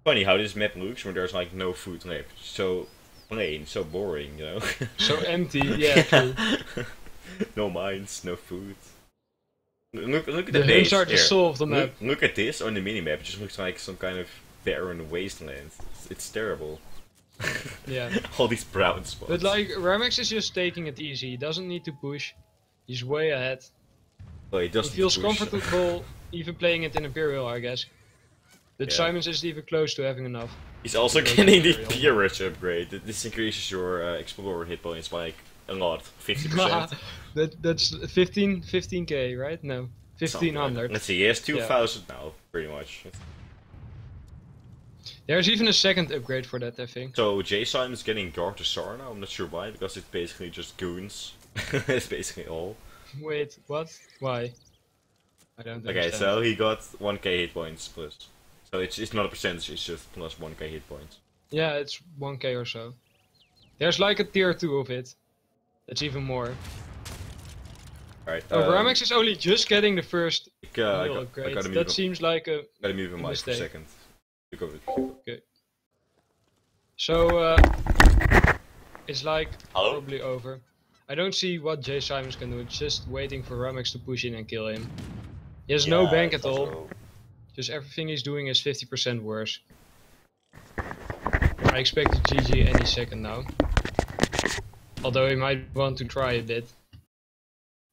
Funny how this map looks when there's like no food left. So plain, so boring, you know. So empty, yeah. True. No mines, no food. Look at the base. Are the soul of the map. Look at this on the minimap. It just looks like some kind of barren wasteland. It's terrible. Yeah. All these brown spots. But like, Ramex is just taking it easy. He doesn't need to push. He's way ahead. Well, he feels comfortable even playing it in Imperial, I guess. But yeah. Simons isn't even close to having enough. He's also getting the Peerage upgrade. This increases your Explorer hit points by like a lot, 50%. That's 15k, right? No, 1500. Like let's see, he has 2000 now, pretty much. There's even a second upgrade for that, I think. So jsimons is getting Guard to Sar now. I'm not sure why, because it's basically just goons. It's basically all. Wait, what? Why? I don't understand. Okay, so he got 1k hit points plus. So it's not a percentage, it's just plus 1k hit points. Yeah, it's 1k or so. There's like a tier 2 of it. That's even more. Alright. Ramex is only just getting the first upgrade. That seems like a gotta move him for a second. Okay. So it's like probably over. I don't see what jsimons can do. It's just waiting for Ramex to push in and kill him. He has no bank at all. Just everything he's doing is 50% worse. I expect a GG any second now. Although he might want to try a bit.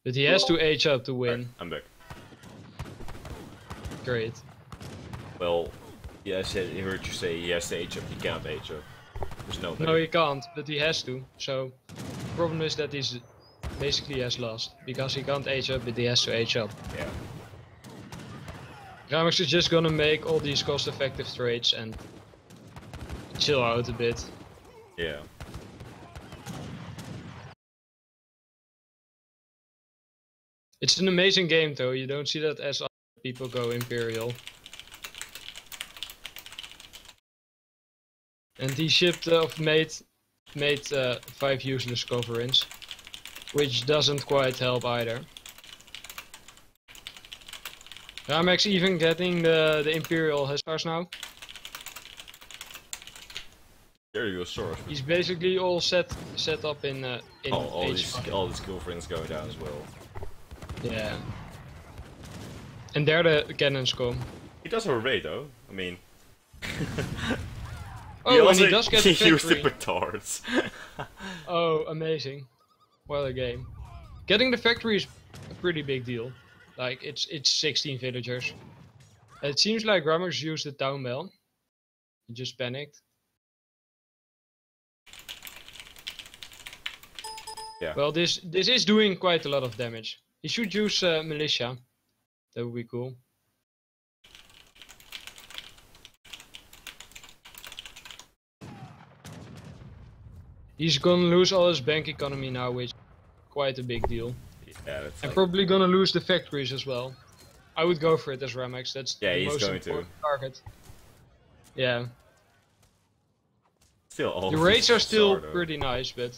But he has to age up to win. Right, I'm back. Great. Well, yeah, I heard you say he has to age up. He can't age up. There's no way. No, he can't, but he has to. So, the problem is that he's basically has lost. Because he can't age up, but he has to age up. Yeah. Ramex is just gonna make all these cost-effective trades and chill out a bit. Yeah. It's an amazing game though, you don't see that as other people go Imperial. And he shipped made 5 useless coverings, which doesn't quite help either. Ramex even getting the Imperial Hussars now. There you go, Source. He's basically all set up in all these girlfriends going down as well. Yeah. And there the cannons come. He does have a raid though. I mean. Oh, and he does get the factory. He used the petards. Oh, amazing! What a game. Getting the factory is a pretty big deal. Like it's 16 villagers. It seems like Ramex used the town bell. He just panicked. Yeah. Well, this is doing quite a lot of damage. He should use militia. That would be cool. He's gonna lose all his bank economy now, which is quite a big deal. Yeah, that's and probably gonna lose the factories as well. I would go for it as Ramex. That's the most important target. Yeah. Still, all the raids are still pretty nice, but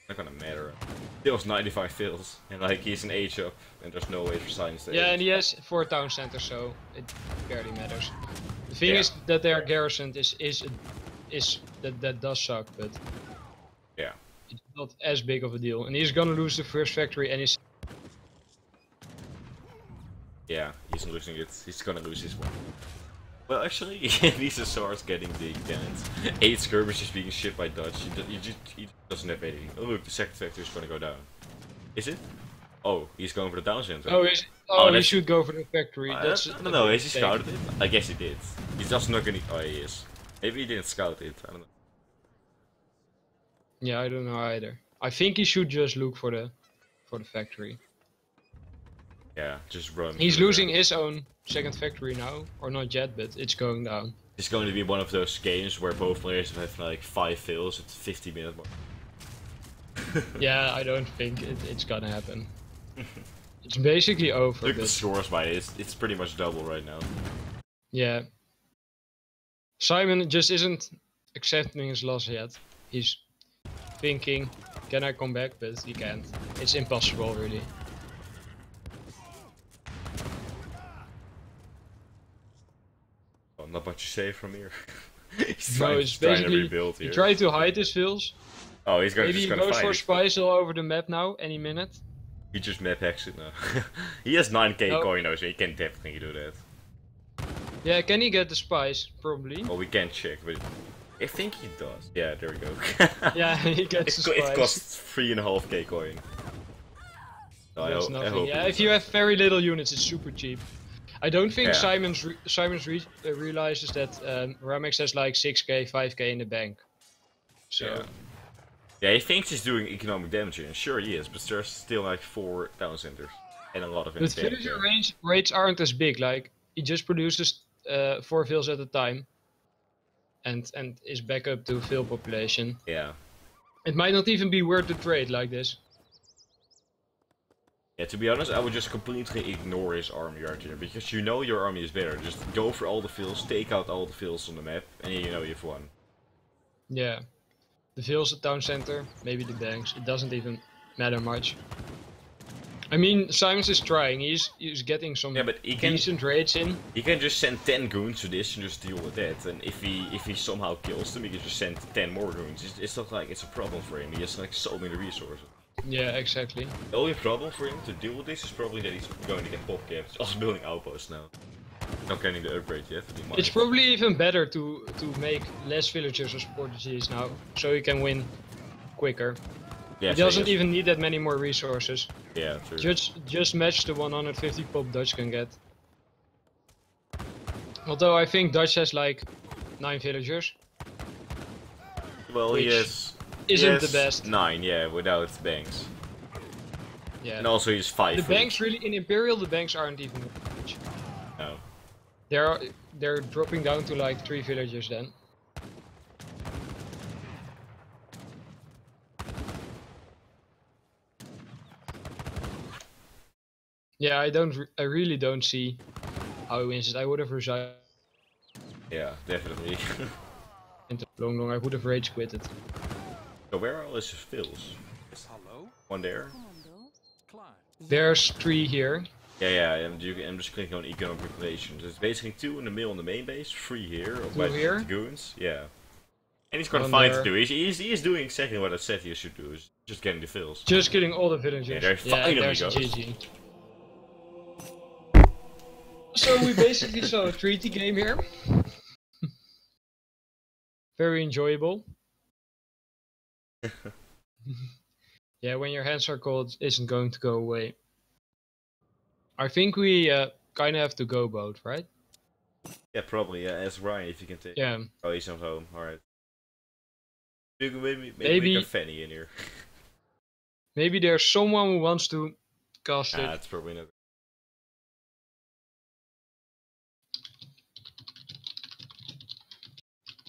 not gonna matter. Still has 95 fills, and like he's an age up, and there's no way for science to yeah, and he has 4 town centers, so it barely matters. The thing is that they are garrisoned is that does suck, but yeah, it's not as big of a deal. And he's gonna lose the first factory, and he's he's losing it. He's gonna lose this one. Well, actually, these SRs getting the cannons. 8 skirmishes being shipped by Dutch. He doesn't have anything. Oh look, the second factory is gonna go down. Is it? Oh, he's going for the town center. Oh, Oh, he should go for the factory. That's no, has he scouted it? I guess he did. He's just not gonna. Oh, he is. Maybe he didn't scout it. I don't know. Yeah, I don't know either. I think he should just look for the factory. Yeah, just run. He's losing his own second factory now, or not yet, but it's going down. It's going to be one of those games where both players have like 5 fails at 50-minute mark. Yeah, I don't think it's gonna happen. It's basically over. Look at the scores by it. It's pretty much double right now. Yeah. Simon just isn't accepting his loss yet. He's thinking, can I come back? But he can't. It's impossible, really. Oh, not much to say from here. He's trying to rebuild here. He tried to hide his fills. Oh, he's gonna just gonna fight. Maybe he goes for spies all over the map now, any minute. He just map hacks it now. He has 9k coin though, so he can definitely do that. Yeah, can he get the spies? Probably. Well, we can't check, but I think he does. Yeah, there we go. Yeah, he gets the spies. It costs 3.5k coin. So I hope yeah, if you have very little units, it's super cheap. I don't think Simons realizes that Ramex has like 6k, 5k in the bank. So. Yeah, he thinks he's doing economic damage here, and sure he is, but there's still like 4 town centers and a lot of. But villager rates aren't as big. Like he just produces 4 vills at a time, and is back up to vill population. Yeah. It might not even be worth the trade like this. Yeah, to be honest, I would just completely ignore his army right here, because you know your army is better. Just go for all the fills, take out all the fills on the map, and you know you've won. Yeah. The vills at town center, maybe the banks, it doesn't even matter much. I mean, Simons is trying, he's getting some decent raids in. He can just send 10 goons to this and just deal with that, and if he somehow kills them, he can just send 10 more goons. It's not like it's a problem for him, he has like so many resources. Yeah, exactly. The only problem for him to deal with this is probably that he's going to get pop caps. He's also building outposts now. Not getting the upgrade yet. It's probably even better to make less villagers as proteges now, so he can win quicker. Yeah, he doesn't even need that many more resources. Yeah, true. Just match the 150 pop Dutch can get. Although I think Dutch has like 9 villagers. Well, he isn't the best. 9, yeah, without banks. Yeah. And also he's 5. The banks really in Imperial, the banks aren't even much. No. They're dropping down to like 3 villagers then. Yeah, I really don't see how he wins it. I would have resigned. Yeah, definitely. In the long, I would have rage quitted. So where are all his fills? One there. There's 3 here. Yeah, I'm just clicking on economic relations. It's basically 2 in the middle on the main base, 3 here. 2 here? Goons, yeah. And he's got a fight to do. He is doing exactly what I said he should do. Is just getting the fills. Just getting all the villagers. Yeah, there's a GG. So we basically saw a treaty game here. Very enjoyable. Yeah, when your hands are cold, it isn't going to go away. I think we kind of have to go both, right? Yeah, probably. Yeah, ask Ryan if you can take. Yeah. Oh, he's not home. All right. Maybe we got Fanny in here. Maybe there's someone who wants to cast it. That's probably not.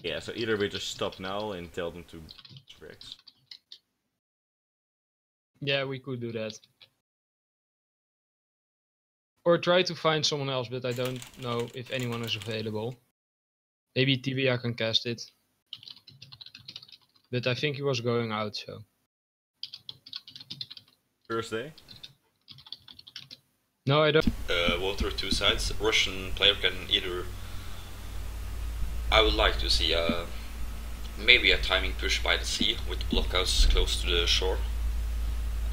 Yeah, so either we just stop now and tell them to Rex. Yeah, we could do that. Or try to find someone else, but I don't know if anyone is available. Maybe Tibia can cast it. But I think he was going out, so. Thursday? No, I don't. Water 2 sides. Russian player can either... I would like to see maybe a timing push by the sea with blockhouse close to the shore.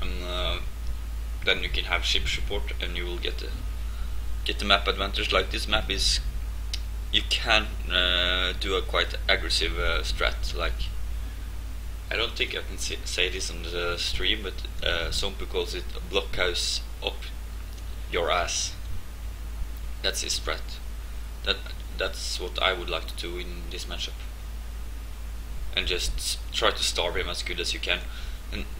And then you can have ship support and you will get the map advantage. Like this map is, you can do a quite aggressive strat. Like, I don't think I can say this on the stream, but some people calls it blockhouse up. your ass. That's his threat. That's what I would like to do in this matchup. And just try to starve him as good as you can.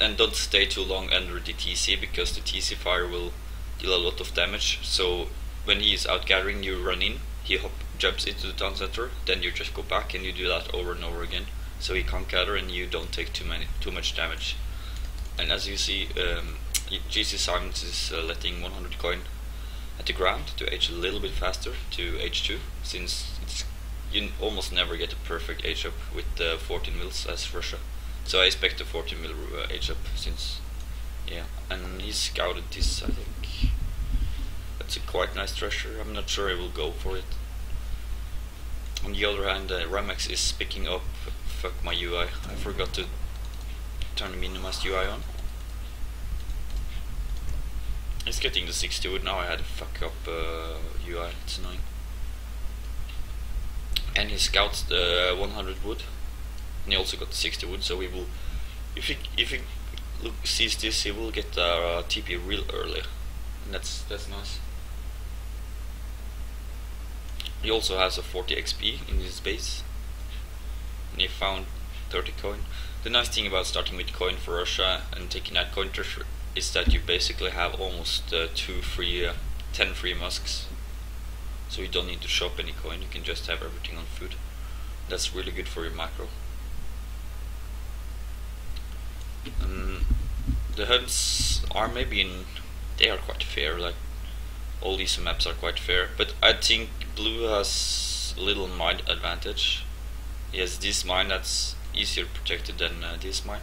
And don't stay too long under the TC, because the TC fire will deal a lot of damage. So when he is out gathering, you run in, he jumps into the town center, then you just go back and you do that over and over again. So he can't gather and you don't take too much damage. And as you see, jsimons is letting 100 coin at the ground to age a little bit faster to H2, since you almost never get a perfect age up with 14 mils as Russia. So I expect a 14 mil age up, since, yeah, and he scouted this, I think. That's a quite nice treasure. I'm not sure I will go for it. On the other hand, Ramex is picking up. Fuck my UI, I forgot to turn the minimized UI on. He's getting the 60 wood, now I had to fuck up UI, it's annoying. And he scouts the 100 wood, and he also got the 60 wood, so we will, if he sees this, he will get TP real early, and that's nice. He also has a 40 XP in his base, and he found 30 coin. The nice thing about starting with coin for Russia and taking that coin treasure is that you basically have almost 10 free musks. So you don't need to shop any coin, you can just have everything on food. That's really good for your macro. The hunts are they are quite fair, like all these maps are quite fair, but I think blue has a little mine advantage. He has this mine that's easier protected than this mine.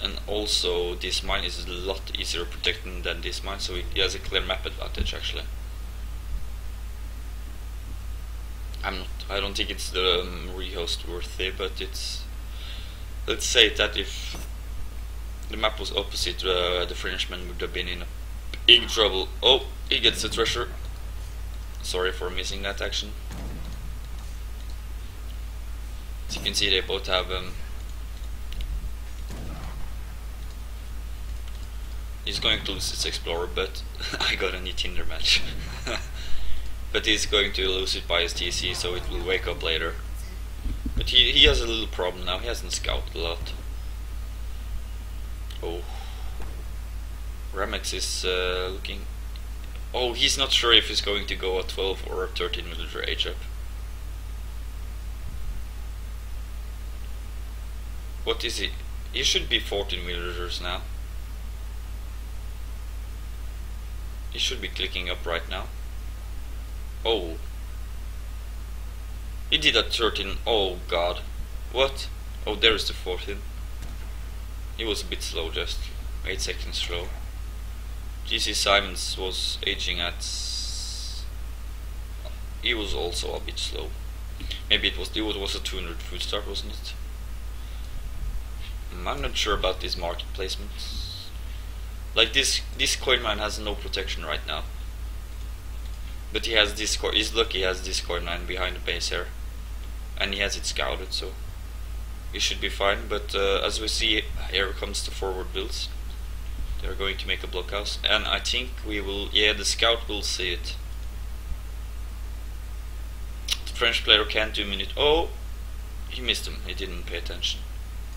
And also this mine is a lot easier protected than this mine, so he has a clear map advantage actually. I don't think it's the rehost worthy, but it's, let's say that if the map was opposite, the Frenchman would have been in a big trouble. Oh, he gets the treasure. Sorry for missing that action. As you can see, they both have he's going to lose his Explorer, but I got a new Tinder match. But he's going to lose it by his TC, so it will wake up later. But he has a little problem now, he hasn't scouted a lot. Oh. Ramex is looking... Oh, he's not sure if he's going to go a 12 or a 13 military age up. What is he? He should be 14 milliliters now. He should be clicking up right now. Oh. He did a 13. Oh god. What? Oh, there is the 14. He was a bit slow, just 8 seconds slow. jsimons was aging at... He was also a bit slow. Maybe it was a 200 food start, wasn't it? I'm not sure about this market placement. Like this coin mine has no protection right now. But he has this coin, he's lucky he has this coin mine behind the base here. And he has it scouted, so he should be fine. But as we see, here comes the forward builds. They're going to make a blockhouse, and I think we will, yeah, the scout will see it. The French player can't do minute. Oh, he missed him, he didn't pay attention.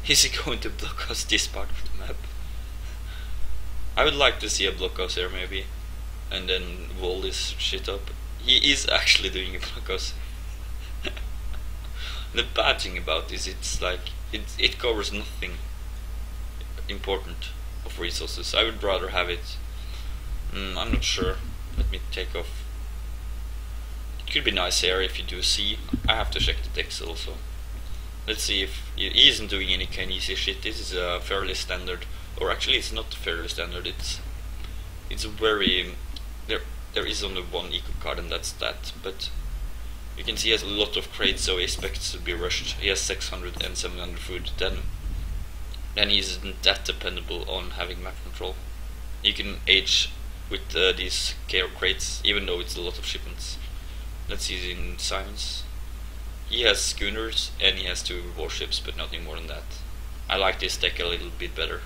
Is he going to blockhouse this part of the map? I would like to see a blockhouse here maybe, and then wall this shit up. He is actually doing a blockhouse. The bad thing about this, it's like, it covers nothing important of resources. I would rather have it, I'm not sure, let me take off. It could be nice here if you do C. I have to check the decks also. Let's see if he isn't doing any kind of easy shit. This is a fairly standard, or actually it's not fairly standard, it's a very, there is only one eco card and that's that, but you can see he has a lot of crates, so he expects to be rushed. He has 600 and 700 food, then he isn't that dependable on having map control. You can age with these KO crates, even though it's a lot of shipments. Let's see in Simons. He has schooners and he has 2 warships, but nothing more than that. I like this deck a little bit better.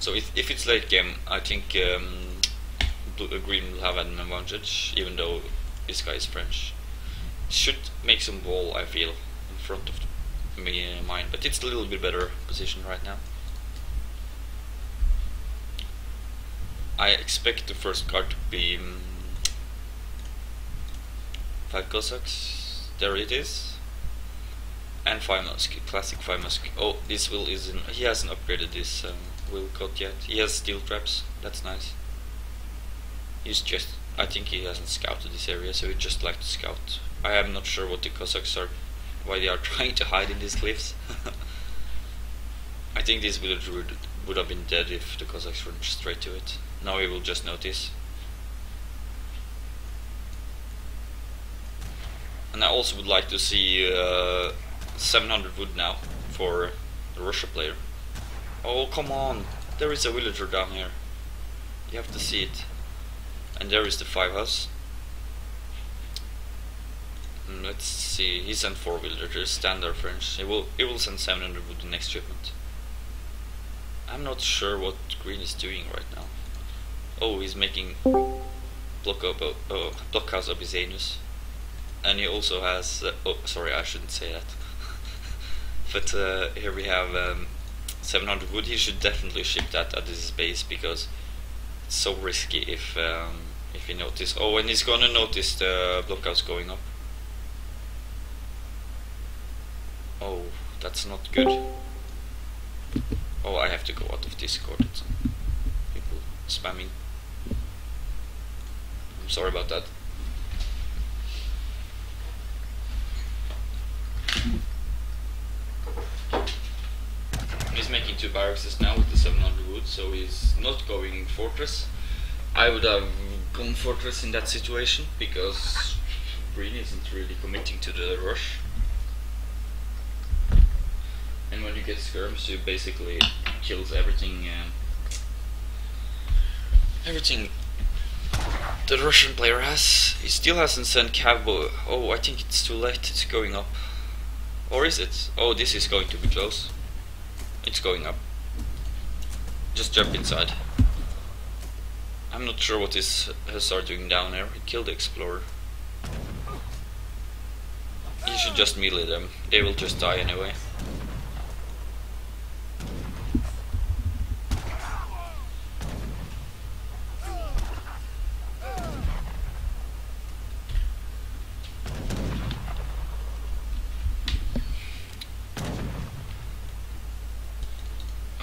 So if it's late game, I think green will have an advantage, even though this guy is French. Should make some ball, I feel, in front of mine, but it's a little bit better position right now. I expect the first card to be 5 Cossacks. There it is. And 5 Musk, classic 5 Musk. Oh, this will isn't. He hasn't upgraded this will cut yet. He has steel traps. That's nice. He's just. I think he hasn't scouted this area, so he'd just like to scout. I am not sure what the Cossacks are, why they are trying to hide in these cliffs. I think this village would have been dead if the Cossacks went straight to it. Now we will just notice. And I also would like to see 700 wood now for the Russia player. Oh, come on! There is a villager down here. You have to see it. And there is the 5 house. Let's see, he sent 4 villagers, standard French. He will send 700 wood the next shipment. I'm not sure what green is doing right now. Oh, he's making blockhouse of his anus. And he also has oh, sorry, I shouldn't say that. But here we have 700 wood. He should definitely ship that at his base, because it's so risky if he notice. Oh, and he's gonna notice the blockhouse going up. Oh, that's not good. Oh, I have to go out of Discord. It's people spamming. I'm sorry about that. He's making 2 barracks now with the 700 wood, so he's not going fortress. I would have gone fortress in that situation, because green isn't really committing to the rush. And when you get skirms, you basically kills everything. Everything the Russian player has. He still hasn't sent Cabo. Oh, I think it's too late. It's going up. Or is it? Oh, this is going to be close. It's going up. Just jump inside. I'm not sure what this hussar doing down there. He killed the explorer. You should just melee them. They will just die anyway.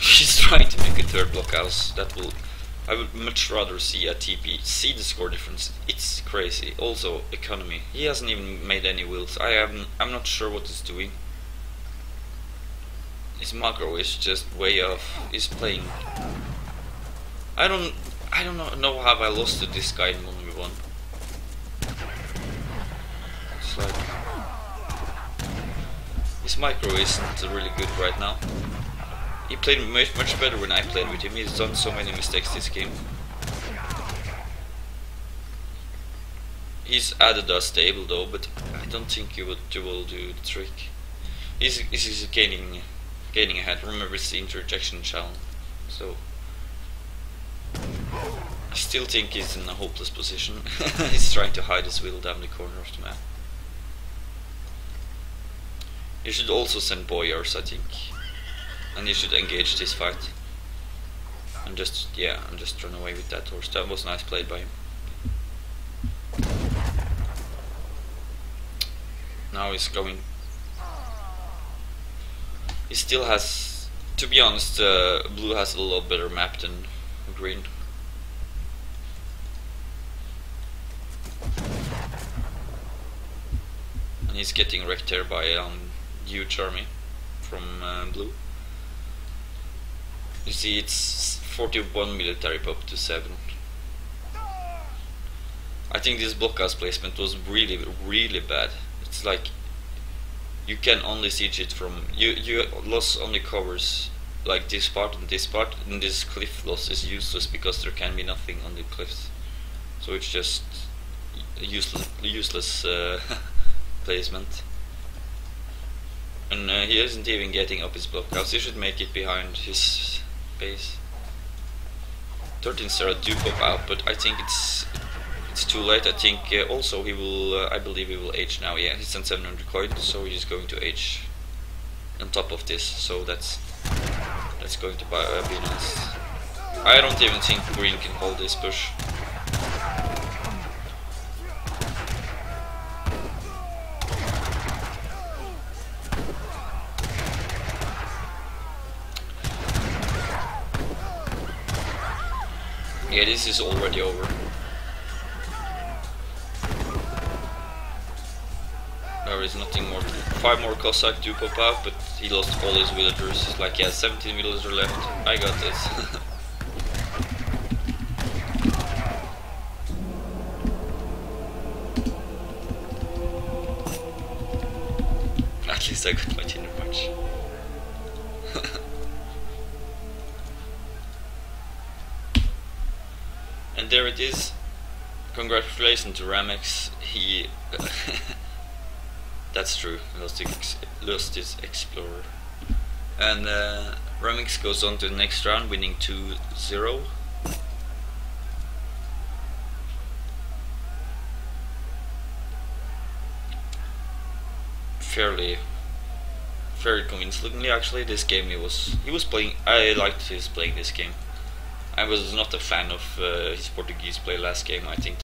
She's trying to make a 3rd blockhouse. That will. I would much rather see a TP. See the score difference. It's crazy. Also, economy. He hasn't even made any wills. I'm not sure what he's doing. His macro is just way off. He's playing. I don't know how I lost to this guy in 1v1. It's like his micro isn't really good right now. He played much better when I played with him. He's done so many mistakes this game. He's added a stable though, but I don't think he will do the trick. He's gaining ahead. Remember, it's the interjection challenge. So I still think he's in a hopeless position. He's trying to hide his will down the corner of the map. You should also send boyars, I think. And you should engage this fight. And just run away with that horse. That was nice played by him. Now he's going. He still has, to be honest, blue has a lot better map than green. And he's getting wrecked here by huge army from blue. You see, it's 41 military pop to 7. I think this blockhouse placement was really bad. It's like you can only siege it from you loss only covers like this part and this part, and this cliff loss is useless because there can be nothing on the cliffs. So it's just useless placement. And he isn't even getting up his blockhouse. He should make it behind his base. 13-0 do pop out, but I think it's too late. I think also he will, I believe he will age now. Yeah, he's on 700 coins, so he's going to age on top of this. So that's going to be nice. I don't even think green can hold this push. Yeah, this is already over. There is nothing more. 5 more Cossack do pop out, but he lost all his villagers. Like, he has 17 villagers left. I got this. At least I got my Tinder match. And there it is. Congratulations to Ramex. He that's true, lost his Explorer. And Ramex goes on to the next round, winning 2-0. Very convincingly actually. This game he was playing. I liked his playing this game. I was not a fan of his Portuguese play last game. I think